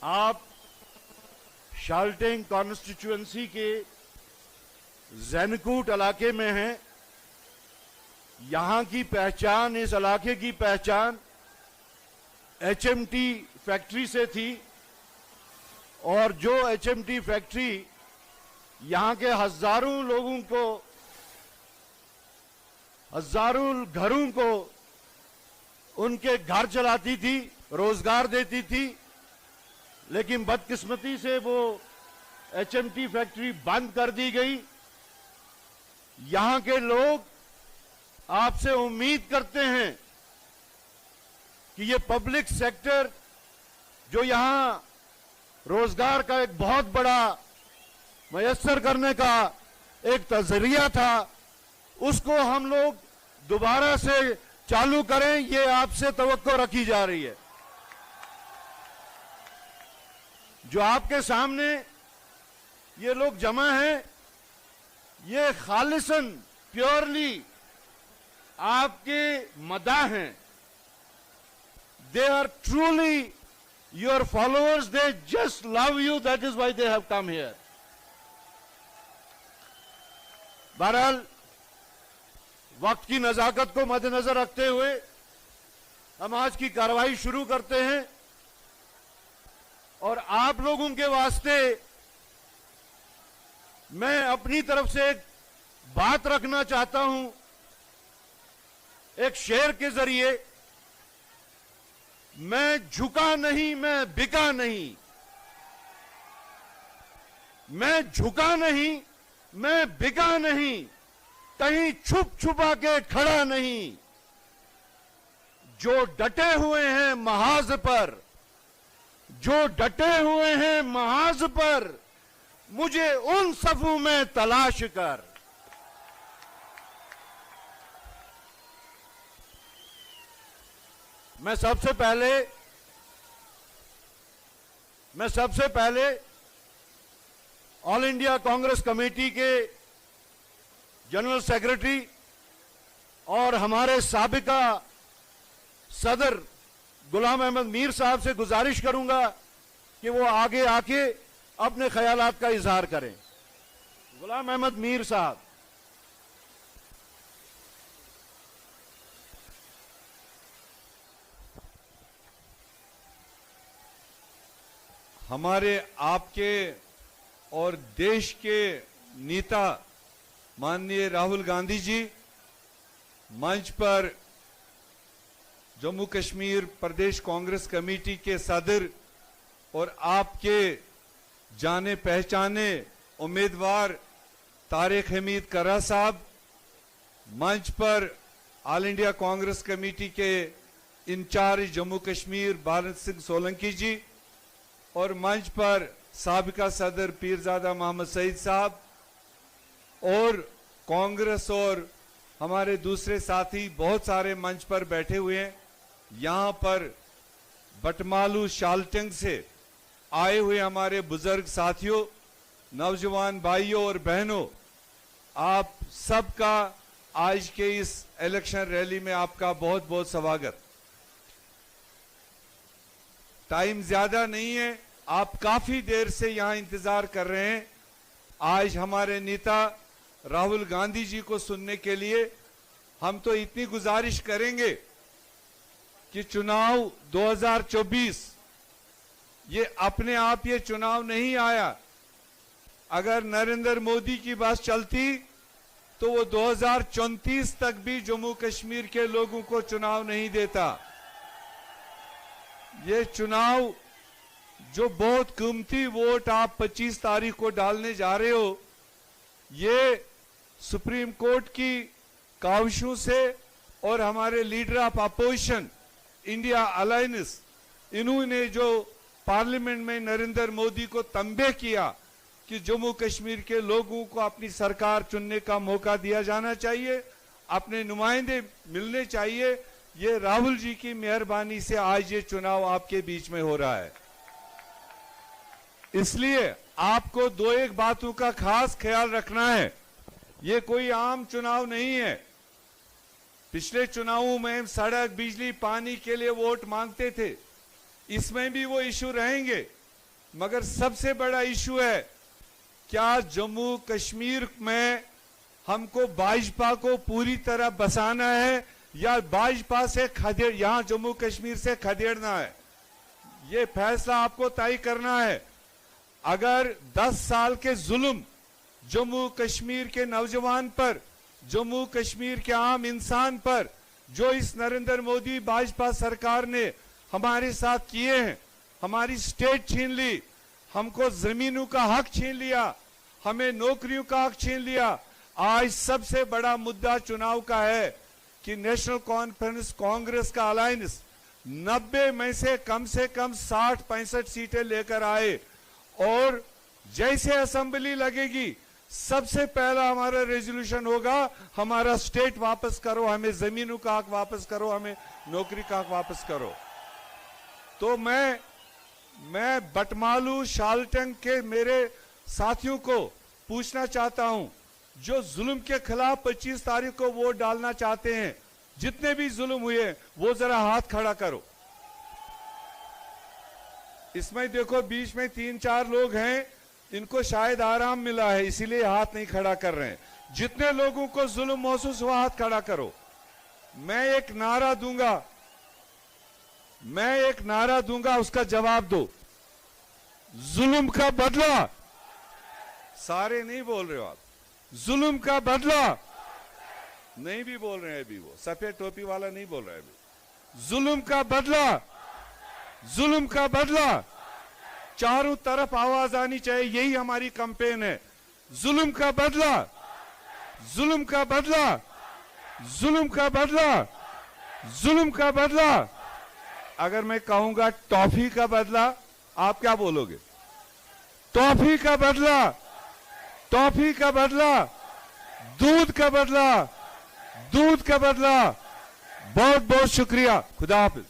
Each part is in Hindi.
आप शाल्टेंग कॉन्स्टिट्यूएंसी के जैनकूट इलाके में हैं। यहां की पहचान, इस इलाके की पहचान एचएमटी फैक्ट्री से थी और जो एचएमटी फैक्ट्री यहां के हजारों लोगों को, हजारों घरों को उनके घर चलाती थी, रोजगार देती थी, लेकिन बदकिस्मती से वो एचएमटी फैक्ट्री बंद कर दी गई। यहां के लोग आपसे उम्मीद करते हैं कि ये पब्लिक सेक्टर जो यहां रोजगार का एक बहुत बड़ा मयस्सर करने का एक जरिया था, उसको हम लोग दोबारा से चालू करें, ये आपसे तवक्को रखी जा रही है। जो आपके सामने ये लोग जमा हैं, ये खालिसन प्योरली आपके मदाह हैं। They are truly your followers, they just love you, that is why they have come here. बहरहाल वक्त की नजाकत को मद्देनजर रखते हुए हम आज की कार्रवाई शुरू करते हैं और आप लोगों के वास्ते मैं अपनी तरफ से एक बात रखना चाहता हूं, एक शेर के जरिए। मैं झुका नहीं, मैं बिका नहीं, मैं झुका नहीं, मैं बिका नहीं, कहीं छुप छुपा के खड़ा नहीं। जो डटे हुए हैं महाज पर, जो डटे हुए हैं महाज पर, मुझे उन सफों में तलाश कर। मैं सबसे पहले ऑल इंडिया कांग्रेस कमेटी के जनरल सेक्रेटरी और हमारे साबिका सदर गुलाम अहमद मीर साहब से गुजारिश करूंगा कि वो आगे आके अपने ख्यालात का इजहार करें। गुलाम अहमद मीर साहब। हमारे आपके और देश के नेता माननीय राहुल गांधी जी मंच पर जम्मू कश्मीर प्रदेश कांग्रेस कमेटी के सदर और आपके जाने पहचाने उम्मीदवार तारिक हमीद कर्रा साहब, मंच पर ऑल इंडिया कांग्रेस कमेटी के इंचार्ज जम्मू कश्मीर भारत सिंह सोलंकी जी और मंच पर साबिका सदर पीरजादा मोहम्मद सईद साहब और कांग्रेस और हमारे दूसरे साथी बहुत सारे मंच पर बैठे हुए हैं। यहां पर बटमालू शाल्टेंग से आए हुए हमारे बुजुर्ग साथियों, नौजवान भाइयों और बहनों, आप सबका आज के इस इलेक्शन रैली में आपका बहुत बहुत स्वागत। टाइम ज्यादा नहीं है, आप काफी देर से यहां इंतजार कर रहे हैं आज हमारे नेता राहुल गांधी जी को सुनने के लिए। हम तो इतनी गुजारिश करेंगे कि चुनाव 2024 ये अपने आप ये चुनाव नहीं आया। अगर नरेंद्र मोदी की बस चलती तो वो 2034 तक भी जम्मू कश्मीर के लोगों को चुनाव नहीं देता। ये चुनाव जो बहुत कीमती वोट आप 25 तारीख को डालने जा रहे हो, ये सुप्रीम कोर्ट की काविशों से और हमारे leader of opposition India alliance, इन्होंने जो पार्लियामेंट में नरेंद्र मोदी को तंबे किया कि जम्मू कश्मीर के लोगों को अपनी सरकार चुनने का मौका दिया जाना चाहिए, अपने नुमाइंदे मिलने चाहिए। ये राहुल जी की मेहरबानी से आज ये चुनाव आपके बीच में हो रहा है। इसलिए आपको दो एक बातों का खास ख्याल रखना है। ये कोई आम चुनाव नहीं है। पिछले चुनावों में हम सड़क, बिजली, पानी के लिए वोट मांगते थे, इसमें भी वो इशू रहेंगे। मगर सबसे बड़ा इशू है, क्या जम्मू कश्मीर में हमको भाजपा को पूरी तरह बसाना है या भाजपा से यहां जम्मू कश्मीर से खदेड़ना है? ये फैसला आपको तय करना है। अगर 10 साल के जुल्म जम्मू कश्मीर के नौजवान पर, जम्मू कश्मीर के आम इंसान पर जो इस नरेंद्र मोदी भाजपा सरकार ने हमारे साथ किए हैं, हमारी स्टेट छीन ली, हमको जमीनों का हक छीन लिया, हमें नौकरियों का हक छीन लिया। आज सबसे बड़ा मुद्दा चुनाव का है कि नेशनल कॉन्फ्रेंस कांग्रेस का अलायंस 90 में से कम 60-65 सीटें लेकर आए और जैसे असेंबली लगेगी सबसे पहला हमारा रेजोल्यूशन होगा, हमारा स्टेट वापस करो, हमें जमीनों का हक वापस करो, हमें नौकरी का हक वापस करो। तो मैं बटमालू शालटंग के मेरे साथियों को पूछना चाहता हूं, जो जुल्म के खिलाफ 25 तारीख को वोट डालना चाहते हैं, जितने भी जुल्म हुए वो जरा हाथ खड़ा करो। इसमें देखो बीच में 3-4 लोग हैं, इनको शायद आराम मिला है इसीलिए हाथ नहीं खड़ा कर रहे हैं। जितने लोगों को जुल्म महसूस हुआ हाथ खड़ा करो। मैं एक नारा दूंगा, उसका जवाब दो। जुल्म का बदला, सारे नहीं बोल रहे हो आप, जुल्म का बदला नहीं भी बोल रहे हैं अभी, वो सफेद टोपी वाला नहीं बोल रहा है अभी। जुल्म का बदला, जुल्म का बदला, चारों तरफ आवाज आनी चाहिए, यही हमारी कैंपेन है। जुल्म का बदला, जुल्म का बदला, जुल्म का बदला, जुल्म का बदला। अगर मैं कहूंगा टॉफी का बदला, आप क्या बोलोगे? टॉफी का बदला, टॉफी का बदला, दूध का बदला, दूध का बदला। बहुत बहुत शुक्रिया, खुदा हाफिज।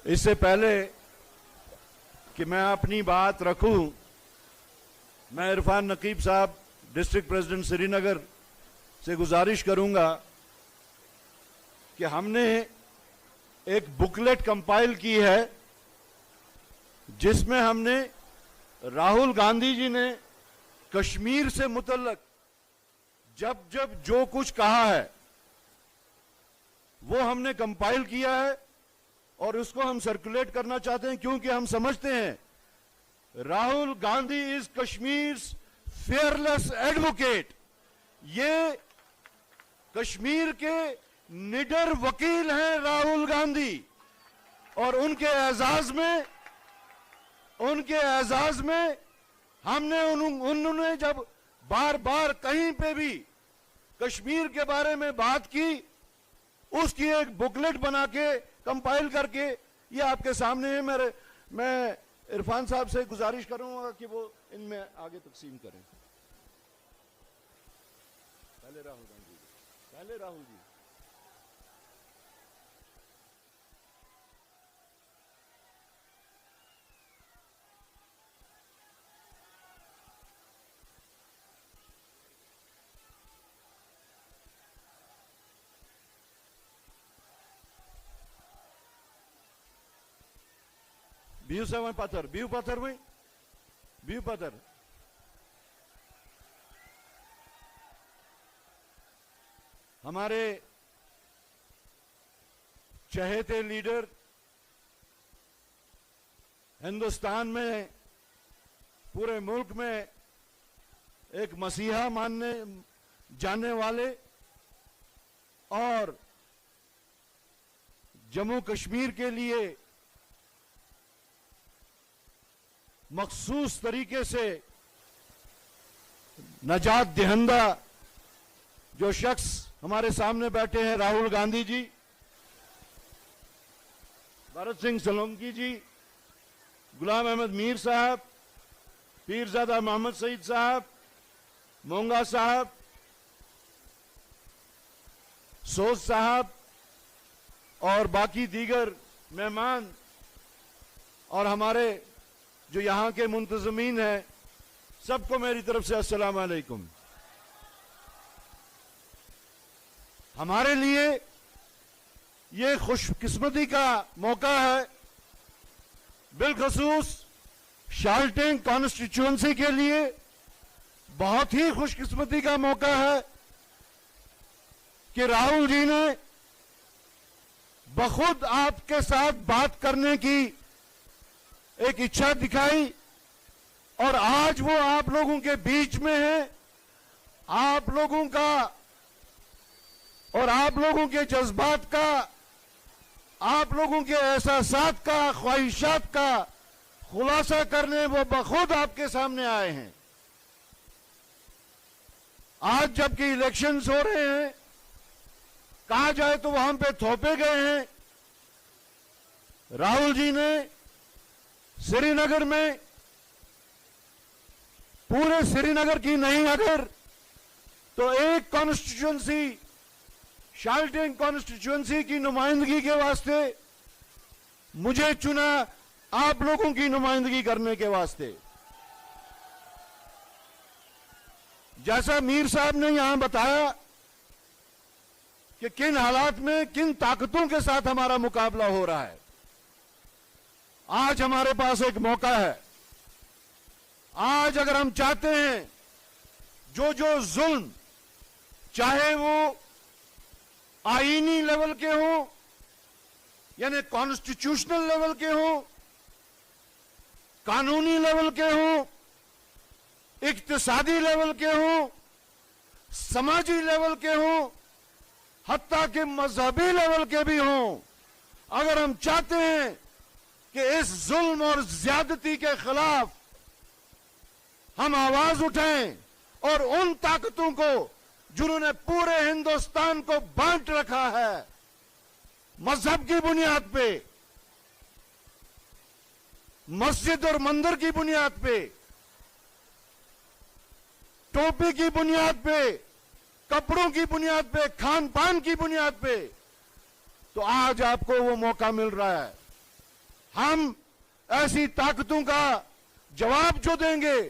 इससे पहले कि मैं अपनी बात रखूं, मैं इरफान नकीब साहब, डिस्ट्रिक्ट प्रेसिडेंट श्रीनगर से गुजारिश करूंगा कि हमने एक बुकलेट कंपाइल की है जिसमें हमने राहुल गांधी जी ने कश्मीर से मुतल्लक जब जब जो कुछ कहा है वो हमने कंपाइल किया है और उसको हम सर्कुलेट करना चाहते हैं, क्योंकि हम समझते हैं Rahul Gandhi is Kashmir fearless advocate. ये कश्मीर के निडर वकील हैं राहुल गांधी, और उनके एजाज में हमने उन्होंने जब बार बार कहीं पे भी कश्मीर के बारे में बात की, उसकी एक बुकलेट बना के कंपाइल करके ये आपके सामने है। मैं इरफान साहब से गुजारिश करूंगा कि वो इनमें आगे तकसीम करें। पहले राहुल गांधी, पहले Rahul ji. Biu sama Patar, Biu Patar में, Biu Patar। हमारे चहेते लीडर, हिंदुस्तान में, पूरे मुल्क में एक मसीहा मानने जानने वाले और जम्मू कश्मीर के लिए मखसूस तरीके से नजात दहिंदा जो शख्स हमारे सामने बैठे हैं, राहुल गांधी जी, भरत सिंह सोलंकी जी, गुलाम अहमद मीर साहब, पीरजादा मोहम्मद सईद साहब, मोंगा साहब, सोज साहब और बाकी दीगर मेहमान और हमारे जो यहां के मुंतजमीन हैं, सबको मेरी तरफ से अस्सलाम वालेकुम। हमारे लिए ये खुशकिस्मती का मौका है, बिलखसूस शाल्टेन कॉन्स्टिट्यूएंसी के लिए बहुत ही खुशकिस्मती का मौका है कि राहुल जी ने बखुद आपके साथ बात करने की एक इच्छा दिखाई और आज वो आप लोगों के बीच में है। आप लोगों का और आप लोगों के जज्बात का, आप लोगों के एहसासात का, ख्वाहिशात का खुलासा करने वो बखुद आपके सामने आए हैं। आज जबकि इलेक्शंस हो रहे हैं, कहा जाए तो वहां पे थोपे गए हैं। राहुल जी ने श्रीनगर में, पूरे श्रीनगर की नहीं अगर तो एक कॉन्स्टिट्यूएंसी, शाल्टेन कॉन्स्टिट्यूएंसी की नुमाइंदगी के वास्ते मुझे चुना, आप लोगों की नुमाइंदगी करने के वास्ते। जैसा मीर साहब ने यहां बताया कि किन हालात में, किन ताकतों के साथ हमारा मुकाबला हो रहा है। आज हमारे पास एक मौका है। आज अगर हम चाहते हैं जो जो जुल्म, चाहे वो आईनी लेवल के हो यानी कॉन्स्टिट्यूशनल लेवल के हो, कानूनी लेवल के हो, इक्तिसादी लेवल के हो, समाजी लेवल के हो, हत्ता के मजहबी लेवल के भी हों, अगर हम चाहते हैं कि इस जुल्म और ज्यादती के खिलाफ हम आवाज उठाएं और उन ताकतों को जिन्होंने पूरे हिंदुस्तान को बांट रखा है, मजहब की बुनियाद पे, मस्जिद और मंदिर की बुनियाद पे, टोपी की बुनियाद पे, कपड़ों की बुनियाद पे, खान पान की बुनियाद पे, तो आज आपको वो मौका मिल रहा है। हम ऐसी ताकतों का जवाब जो देंगे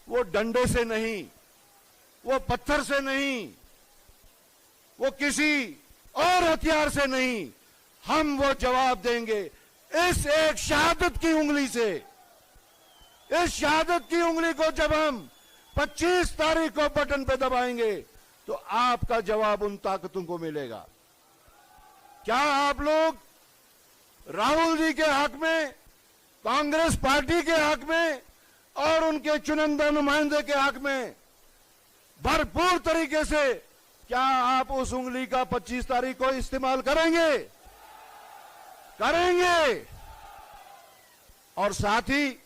वो डंडे से नहीं, वो पत्थर से नहीं, वो किसी और हथियार से नहीं, हम वो जवाब देंगे इस एक शहादत की उंगली से। इस शहादत की उंगली को जब हम 25 तारीख को बटन पे दबाएंगे तो आपका जवाब उन ताकतों को मिलेगा। क्या आप लोग राहुल जी के हक में, कांग्रेस पार्टी के हक में और उनके चुनिंदा नुमाइंदे के हक में भरपूर तरीके से क्या आप उस उंगली का 25 तारीख को इस्तेमाल करेंगे? करेंगे। और साथ ही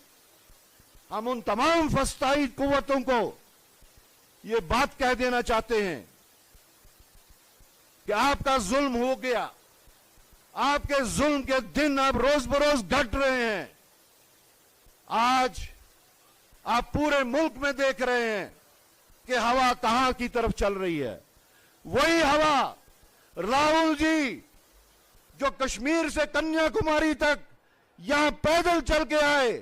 हम उन तमाम फस्ताई कुव्वतों को ये बात कह देना चाहते हैं कि आपका जुल्म हो गया, आपके जुल्म के दिन अब रोज बरोज घट रहे हैं। आज आप पूरे मुल्क में देख रहे हैं कि हवा कहां की तरफ चल रही है। वही हवा राहुल जी जो कश्मीर से कन्याकुमारी तक यहां पैदल चल के आए,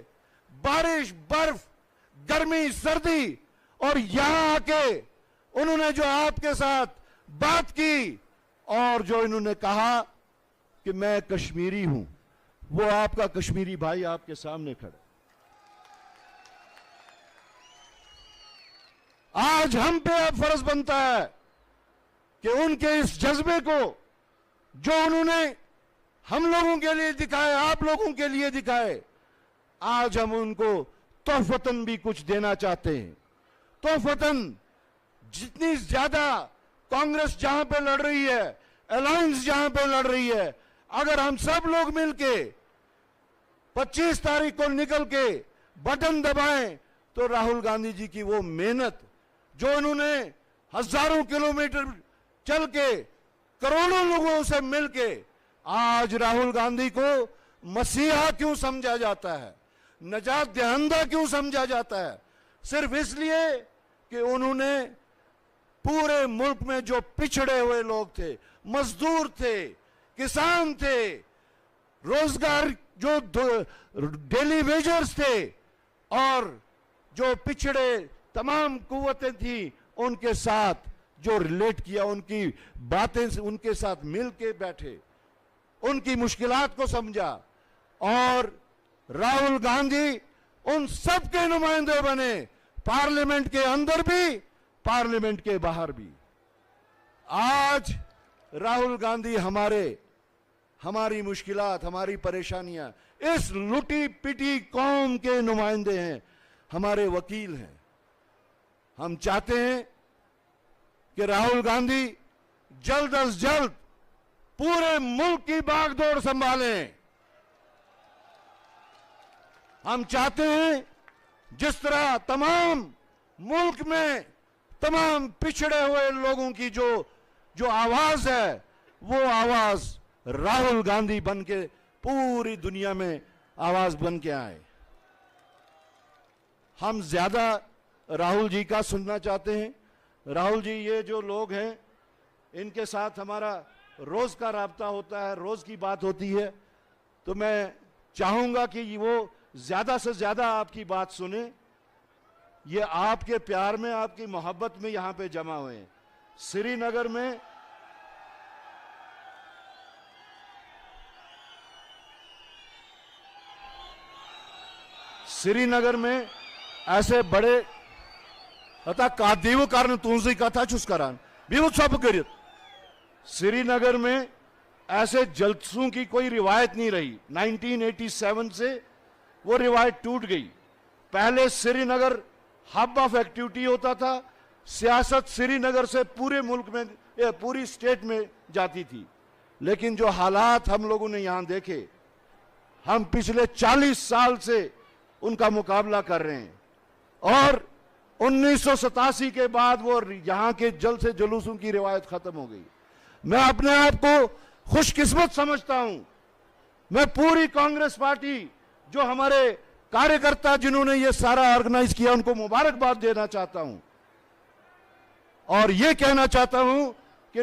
बारिश, बर्फ, गर्मी, सर्दी, और यहां आके उन्होंने जो आपके साथ बात की और जो इन्होंने कहा कि मैं कश्मीरी हूं, वो आपका कश्मीरी भाई आपके सामने खड़ा। आज हम पे अब फर्ज बनता है कि उनके इस जज्बे को जो उन्होंने हम लोगों के लिए दिखाए, आप लोगों के लिए दिखाए, आज हम उनको तोहफतन भी कुछ देना चाहते हैं। तोहफतन जितनी ज्यादा कांग्रेस जहां पे लड़ रही है, अलायंस जहां पे लड़ रही है, अगर हम सब लोग मिलके 25 तारीख को निकल के बटन दबाएं तो राहुल गांधी जी की वो मेहनत जो उन्होंने हजारों किलोमीटर चल के करोड़ों लोगों से मिलके, आज राहुल गांधी को मसीहा क्यों समझा जाता है, नजात दहिंदा क्यों समझा जाता है? सिर्फ इसलिए कि उन्होंने पूरे मुल्क में जो पिछड़े हुए लोग थे, मजदूर थे, किसान थे, रोजगार जो डेली वेजर्स थे, और जो पिछड़े तमाम कुव्वतें थी उनके साथ जो रिलेट किया, उनकी बातें से उनके साथ मिल के बैठे, उनकी मुश्किलात को समझा और राहुल गांधी उन सब के नुमाइंदे बने, पार्लियामेंट के अंदर भी, पार्लियामेंट के बाहर भी। आज राहुल गांधी हमारी मुश्किलात, हमारी परेशानियां, इस लुटी पिटी कौम के नुमाइंदे हैं, हमारे वकील हैं। हम चाहते हैं कि राहुल गांधी जल्द अज जल्द पूरे मुल्क की बागडोर संभालें। हम चाहते हैं जिस तरह तमाम मुल्क में तमाम पिछड़े हुए लोगों की जो आवाज है, वो आवाज राहुल गांधी बन के पूरी दुनिया में आवाज बन के आए। हम ज्यादा राहुल जी का सुनना चाहते हैं। राहुल जी, ये जो लोग हैं इनके साथ हमारा रोज का राब्ता होता है, रोज की बात होती है, तो मैं चाहूंगा कि वो ज्यादा से ज्यादा आपकी बात सुने। ये आपके प्यार में, आपकी मोहब्बत में यहां पे जमा हुए हैं। श्रीनगर में ऐसे बड़े का दीव कारण तुझी कथा छुस करान भी सब कर। श्रीनगर में ऐसे जलसों की कोई रिवायत नहीं रही। 1987 से वो रिवायत टूट गई। पहले श्रीनगर हब ऑफ एक्टिविटी होता था, सियासत श्रीनगर से पूरे मुल्क में, पूरी स्टेट में जाती थी। लेकिन जो हालात हम लोगों ने यहां देखे, हम पिछले 40 साल से उनका मुकाबला कर रहे हैं और 1987 के बाद वो यहां के जल से जुलूसों की रिवायत खत्म हो गई। मैं अपने आप को खुशकिस्मत समझता हूं। मैं पूरी कांग्रेस पार्टी, जो हमारे कार्यकर्ता जिन्होंने ये सारा ऑर्गेनाइज किया, उनको मुबारकबाद देना चाहता हूं और ये कहना चाहता हूं कि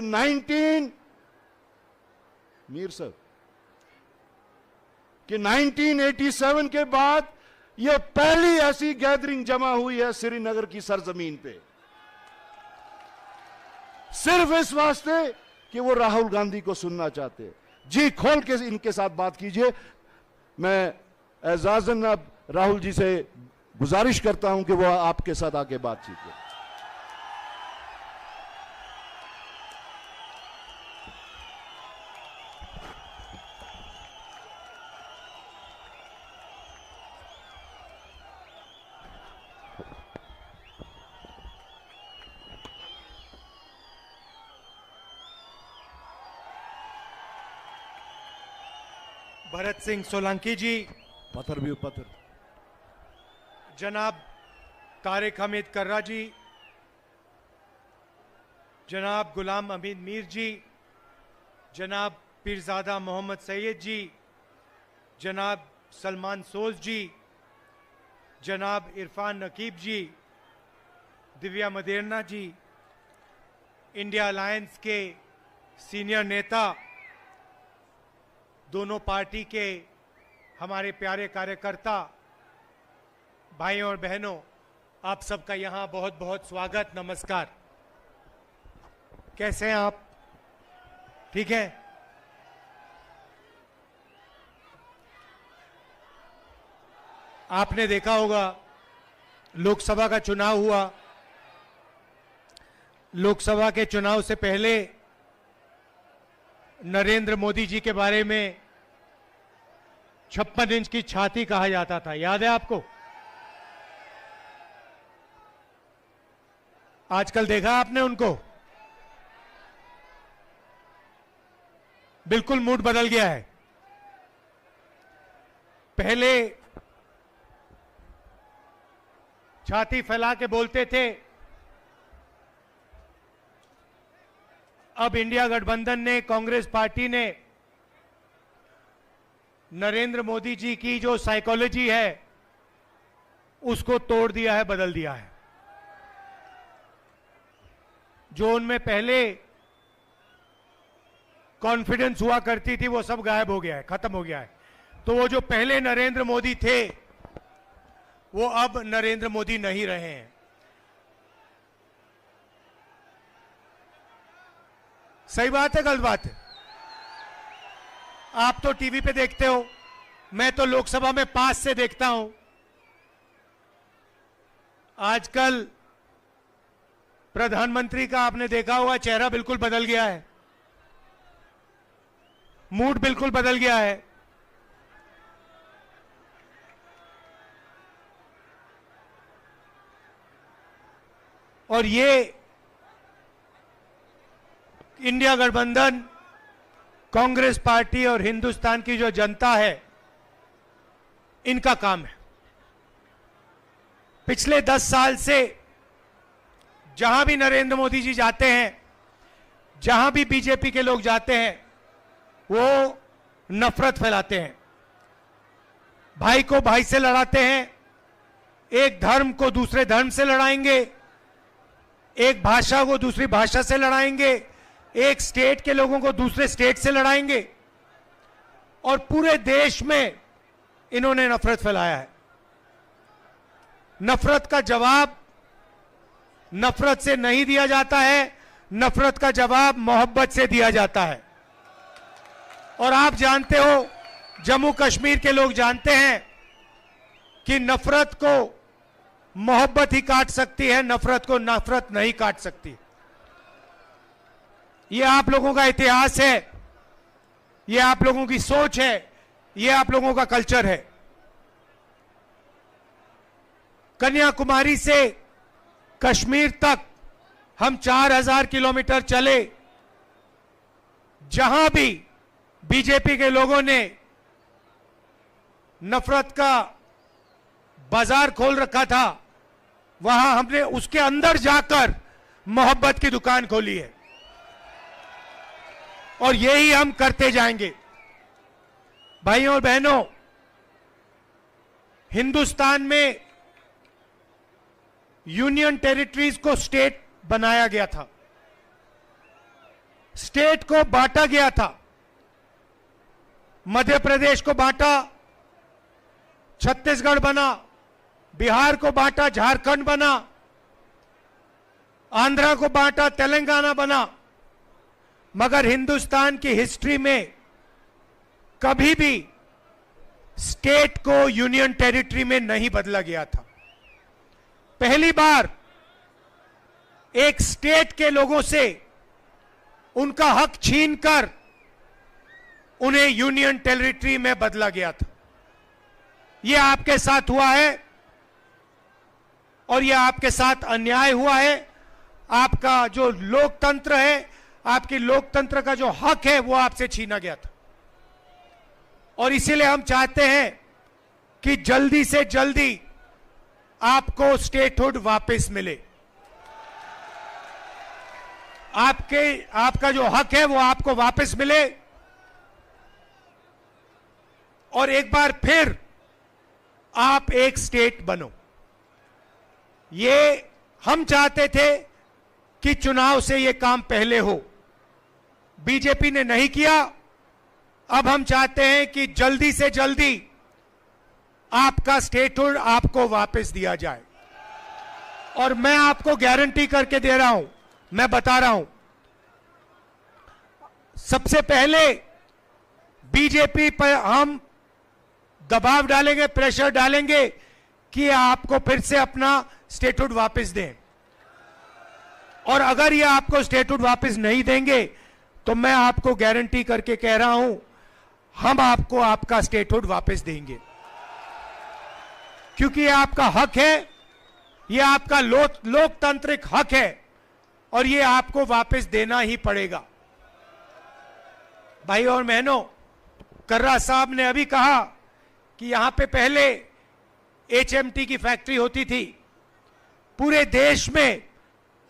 1987 के बाद ये पहली ऐसी गैदरिंग जमा हुई है श्रीनगर की सरजमीन पे, सिर्फ इस वास्ते कि वो राहुल गांधी को सुनना चाहते। जी खोल के इनके साथ बात कीजिए। मैं एजाजन अब राहुल जी से गुजारिश करता हूं कि वो आपके साथ आके बातचीत करें। भरत सिंह सोलंकी जी, पत्थर भी पत्थर, जनाब तारिक हमीद कर्रा जी, जनाब गुलाम अमीन मीर जी, जनाब पीरजादा मोहम्मद सैयद जी, जनाब सलमान सोज जी, जनाब इरफान नकीब जी, दिव्या मदेरना जी, इंडिया अलायंस के सीनियर नेता, दोनों पार्टी के हमारे प्यारे कार्यकर्ता, भाइयों और बहनों, आप सबका यहां बहुत बहुत स्वागत, नमस्कार। कैसे हैं आप? ठीक है? आपने देखा होगा लोकसभा का चुनाव हुआ। लोकसभा के चुनाव से पहले नरेंद्र मोदी जी के बारे में 56 इंच की छाती कहा जाता था, याद है आपको? आजकल देखा आपने उनको? बिल्कुल मूड बदल गया है। पहले छाती फैला के बोलते थे, अब इंडिया गठबंधन ने, कांग्रेस पार्टी ने नरेंद्र मोदी जी की जो साइकोलॉजी है उसको तोड़ दिया है, बदल दिया है। जो उनमें पहले कॉन्फिडेंस हुआ करती थी वो सब गायब हो गया है, खत्म हो गया है। तो वो जो पहले नरेंद्र मोदी थे वो अब नरेंद्र मोदी नहीं रहे हैं। सही बात है, गलत बात है? आप तो टीवी पे देखते हो, मैं तो लोकसभा में पास से देखता हूं। आजकल प्रधानमंत्री का आपने देखा होगा, चेहरा बिल्कुल बदल गया है, मूड बिल्कुल बदल गया है। और ये इंडिया गठबंधन, कांग्रेस पार्टी और हिंदुस्तान की जो जनता है, इनका काम है। पिछले 10 साल से जहां भी नरेंद्र मोदी जी जाते हैं, जहां भी बीजेपी के लोग जाते हैं, वो नफरत फैलाते हैं, भाई को भाई से लड़ाते हैं, एक धर्म को दूसरे धर्म से लड़ाएंगे, एक भाषा को दूसरी भाषा से लड़ाएंगे, एक स्टेट के लोगों को दूसरे स्टेट से लड़ाएंगे, और पूरे देश में इन्होंने नफरत फैलाया है। नफरत का जवाब नफरत से नहीं दिया जाता है, नफरत का जवाब मोहब्बत से दिया जाता है। और आप जानते हो, जम्मू कश्मीर के लोग जानते हैं कि नफरत को मोहब्बत ही काट सकती है, नफरत को नफरत नहीं काट सकती। ये आप लोगों का इतिहास है, ये आप लोगों की सोच है, ये आप लोगों का कल्चर है। कन्याकुमारी से कश्मीर तक हम 4000 किलोमीटर चले, जहां भी बीजेपी के लोगों ने नफरत का बाजार खोल रखा था, वहां हमने उसके अंदर जाकर मोहब्बत की दुकान खोली है, और यही हम करते जाएंगे। भाइयों और बहनों, हिंदुस्तान में यूनियन टेरिटरीज को स्टेट बनाया गया था, स्टेट को बांटा गया था। मध्य प्रदेश को बांटा, छत्तीसगढ़ बना, बिहार को बांटा, झारखंड बना, आंध्रा को बांटा, तेलंगाना बना। मगर हिंदुस्तान की हिस्ट्री में कभी भी स्टेट को यूनियन टेरिटरी में नहीं बदला गया था। पहली बार एक स्टेट के लोगों से उनका हक छीनकर उन्हें यूनियन टेरिटरी में बदला गया था। यह आपके साथ हुआ है, और यह आपके साथ अन्याय हुआ है। आपका जो लोकतंत्र है, आपकी लोकतंत्र का जो हक है, वो आपसे छीना गया था। और इसीलिए हम चाहते हैं कि जल्दी से जल्दी आपको स्टेटहुड वापस मिले। आपका जो हक है वो आपको वापस मिले, और एक बार फिर आप एक स्टेट बनो। ये हम चाहते थे कि चुनाव से ये काम पहले हो, बीजेपी ने नहीं किया। अब हम चाहते हैं कि जल्दी से जल्दी आपका स्टेटहुड आपको वापस दिया जाए। और मैं आपको गारंटी करके दे रहा हूं, मैं बता रहा हूं, सबसे पहले बीजेपी पर हम दबाव डालेंगे, प्रेशर डालेंगे कि आपको फिर से अपना स्टेटहुड वापस दें। और अगर ये आपको स्टेटहुड वापस नहीं देंगे, तो मैं आपको गारंटी करके कह रहा हूं, हम आपको आपका स्टेटहुड वापस देंगे। क्योंकि ये आपका हक है, ये आपका लोकतांत्रिक हक है, और ये आपको वापस देना ही पड़ेगा। भाई और बहनों, कर्रा साहब ने अभी कहा कि यहां पे पहले HMT की फैक्ट्री होती थी। पूरे देश में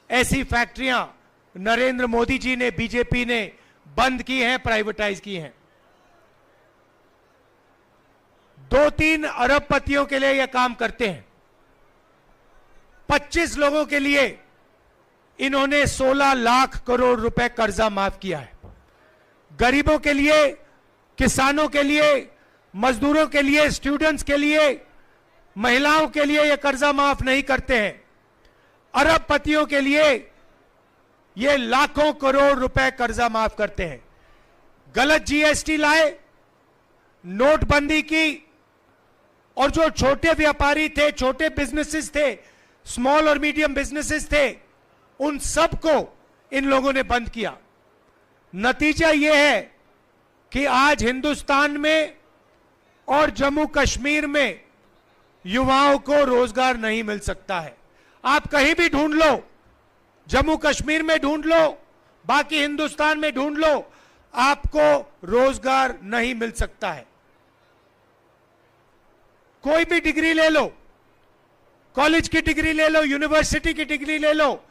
ऐसी फैक्ट्रियां नरेंद्र मोदी जी ने, बीजेपी ने बंद की हैं, प्राइवेटाइज की हैं। 2-3 अरबपतियों के लिए यह काम करते हैं। 25 लोगों के लिए इन्होंने 16 लाख करोड़ रुपए कर्जा माफ किया है। गरीबों के लिए, किसानों के लिए, मजदूरों के लिए, स्टूडेंट्स के लिए महिलाओं के लिए ये कर्जा माफ नहीं करते हैं। अरबपतियों के लिए ये लाखों करोड़ रुपए कर्जा माफ करते हैं। गलत जीएसटी लाए, नोटबंदी की, और जो छोटे व्यापारी थे, छोटे बिजनेसेस थे, स्मॉल और मीडियम बिजनेसेस थे, उन सबको इन लोगों ने बंद किया। नतीजा यह है कि आज हिंदुस्तान में और जम्मू कश्मीर में युवाओं को रोजगार नहीं मिल सकता है। आप कहीं भी ढूंढ लो, जम्मू कश्मीर में ढूंढ लो, बाकी हिंदुस्तान में ढूंढ लो, आपको रोजगार नहीं मिल सकता है। कोई भी डिग्री ले लो, कॉलेज की डिग्री ले लो, यूनिवर्सिटी की डिग्री ले लो,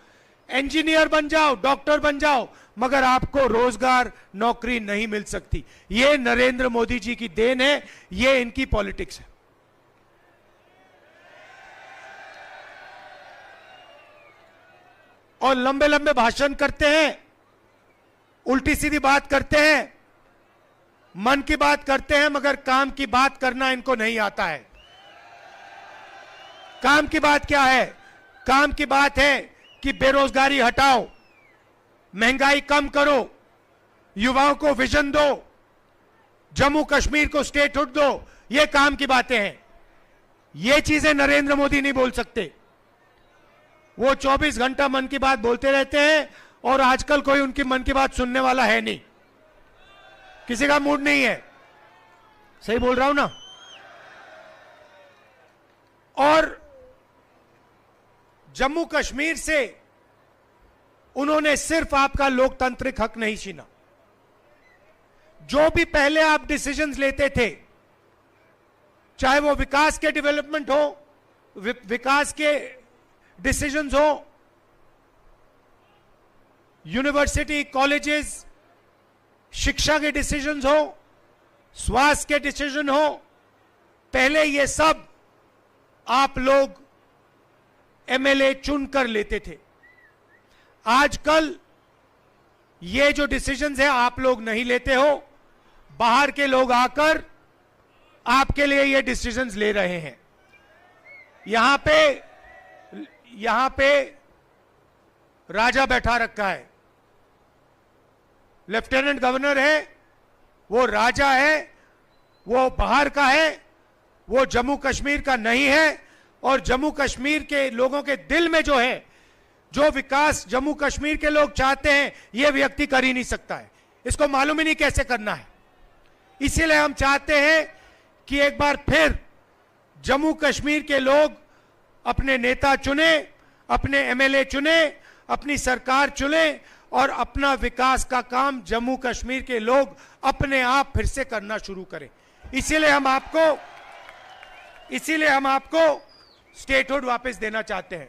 इंजीनियर बन जाओ, डॉक्टर बन जाओ, मगर आपको रोजगार, नौकरी नहीं मिल सकती। यह नरेंद्र मोदी जी की देन है, यह इनकी पॉलिटिक्स है। और लंबे लंबे भाषण करते हैं, उल्टी सीधी बात करते हैं, मन की बात करते हैं, मगर काम की बात करना इनको नहीं आता है। काम की बात क्या है? काम की बात है कि बेरोजगारी हटाओ, महंगाई कम करो, युवाओं को विजन दो, जम्मू कश्मीर को स्टेटहुड दो। ये काम की बातें हैं। ये चीजें नरेंद्र मोदी नहीं बोल सकते। वो 24 घंटा मन की बात बोलते रहते हैं और आजकल कोई उनकी मन की बात सुनने वाला है नहीं, किसी का मूड नहीं है। सही बोल रहा हूं ना? और जम्मू कश्मीर से उन्होंने सिर्फ आपका लोकतांत्रिक हक नहीं छीना। जो भी पहले आप डिसीजंस लेते थे, चाहे वो विकास के डेवलपमेंट हो, विकास के डिसीजंस हो, यूनिवर्सिटी, कॉलेजेस, शिक्षा के डिसीजंस हो, स्वास्थ्य के डिसीजन हो, पहले ये सब आप लोग एमएलए चुनकर लेते थे। आजकल ये जो डिसीजंस है आप लोग नहीं लेते हो, बाहर के लोग आकर आपके लिए ये डिसीजंस ले रहे हैं। यहां पे राजा बैठा रखा है, लेफ्टिनेंट गवर्नर है, वो राजा है, वो बाहर का है, वो जम्मू कश्मीर का नहीं है। और जम्मू कश्मीर के लोगों के दिल में जो है, जो विकास जम्मू कश्मीर के लोग चाहते हैं, यह व्यक्ति कर ही नहीं सकता है। इसको मालूम ही नहीं कैसे करना है। इसीलिए हम चाहते हैं कि एक बार फिर जम्मू कश्मीर के लोग अपने नेता चुने, अपने एमएलए चुने, अपनी सरकार चुने और अपना विकास का काम जम्मू कश्मीर के लोग अपने आप फिर से करना शुरू करें। इसीलिए हम आपको स्टेटहुड वापस देना चाहते हैं।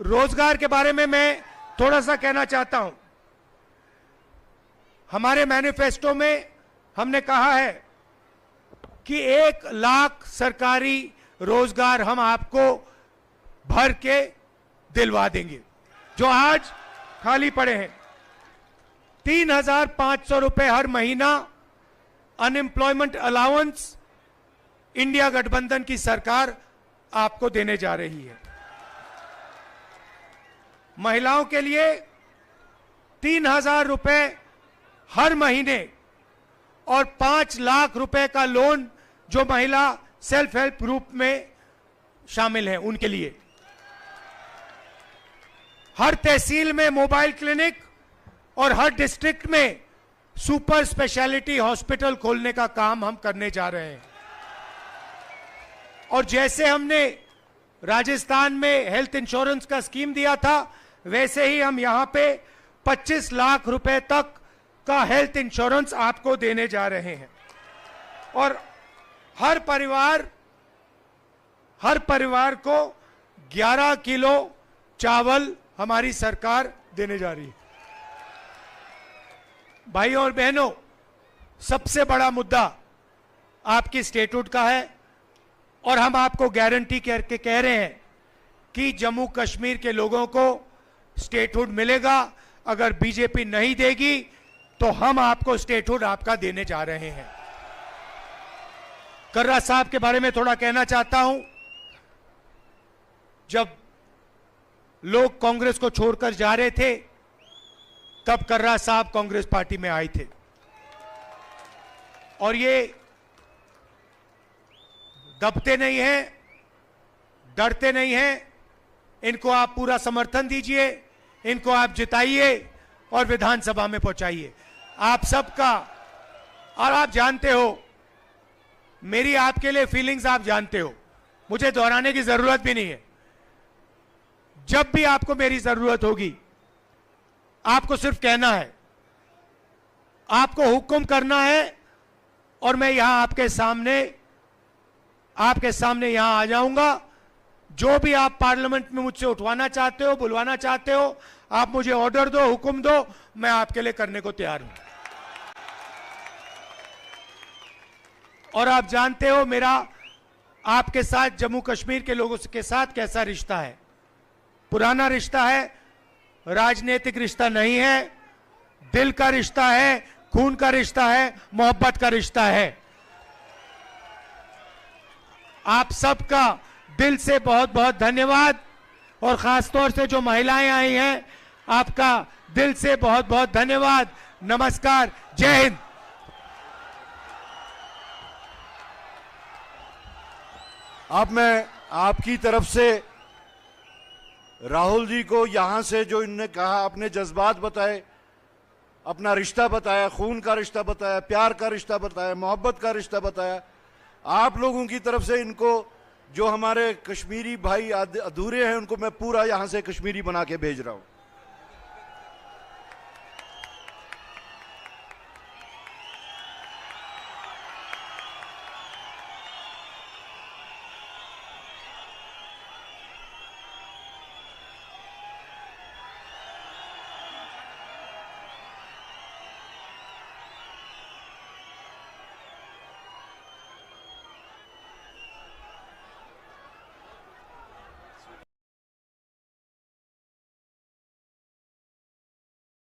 रोजगार के बारे में मैं थोड़ा सा कहना चाहता हूं। हमारे मैनिफेस्टो में हमने कहा है कि 1 लाख सरकारी रोजगार हम आपको भर के दिलवा देंगे, जो आज खाली पड़े हैं। 3,500 रुपए हर महीना अनएम्प्लॉयमेंट अलाउंस इंडिया गठबंधन की सरकार आपको देने जा रही है। महिलाओं के लिए 3,000 रुपए हर महीने और 5 लाख रुपए का लोन जो महिला सेल्फ हेल्प ग्रुप में शामिल हैं उनके लिए। हर तहसील में मोबाइल क्लिनिक और हर डिस्ट्रिक्ट में सुपर स्पेशलिटी हॉस्पिटल खोलने का काम हम करने जा रहे हैं। और जैसे हमने राजस्थान में हेल्थ इंश्योरेंस का स्कीम दिया था, वैसे ही हम यहां पे 25 लाख रुपए तक का हेल्थ इंश्योरेंस आपको देने जा रहे हैं। और हर परिवार को 11 किलो चावल हमारी सरकार देने जा रही है। भाइयों और बहनों, सबसे बड़ा मुद्दा आपकी स्टेटहुड का है और हम आपको गारंटी करके कह रहे हैं कि जम्मू कश्मीर के लोगों को स्टेटहुड मिलेगा। अगर बीजेपी नहीं देगी तो हम आपको स्टेटहुड आपका देने जा रहे हैं। कर्रा साहब के बारे में थोड़ा कहना चाहता हूं। जब लोग कांग्रेस को छोड़कर जा रहे थे, तब कर्रा साहब कांग्रेस पार्टी में आए थे, और ये दबते नहीं हैं, डरते नहीं हैं। इनको आप पूरा समर्थन दीजिए, इनको आप जिताइए और विधानसभा में पहुंचाइए। आप सबका, और आप जानते हो मेरी आपके लिए फीलिंग्स, आप जानते हो, मुझे दोहराने की जरूरत भी नहीं है। जब भी आपको मेरी जरूरत होगी, आपको सिर्फ कहना है, आपको हुक्म करना है, और मैं यहां आपके सामने यहां आ जाऊंगा। जो भी आप पार्लियामेंट में मुझसे उठवाना चाहते हो, बुलवाना चाहते हो, आप मुझे ऑर्डर दो, हुक्म दो, मैं आपके लिए करने को तैयार हूं। और आप जानते हो मेरा आपके साथ, जम्मू कश्मीर के लोगों के साथ कैसा रिश्ता है। पुराना रिश्ता है, राजनीतिक रिश्ता नहीं है, दिल का रिश्ता है, खून का रिश्ता है, मोहब्बत का रिश्ता है। आप सबका दिल से बहुत बहुत धन्यवाद, और खासतौर से जो महिलाएं आई हैं, आपका दिल से बहुत बहुत धन्यवाद। नमस्कार, जय हिंद। अब मैं आपकी तरफ से राहुल जी को यहां से, जो इन्होंने कहा, अपने जज्बात बताए, अपना रिश्ता बताया, खून का रिश्ता बताया, प्यार का रिश्ता बताया, मोहब्बत का रिश्ता बताया, आप लोगों की तरफ से इनको, जो हमारे कश्मीरी भाई अधूरे हैं, उनको मैं पूरा यहां से कश्मीरी बना के भेज रहा हूं।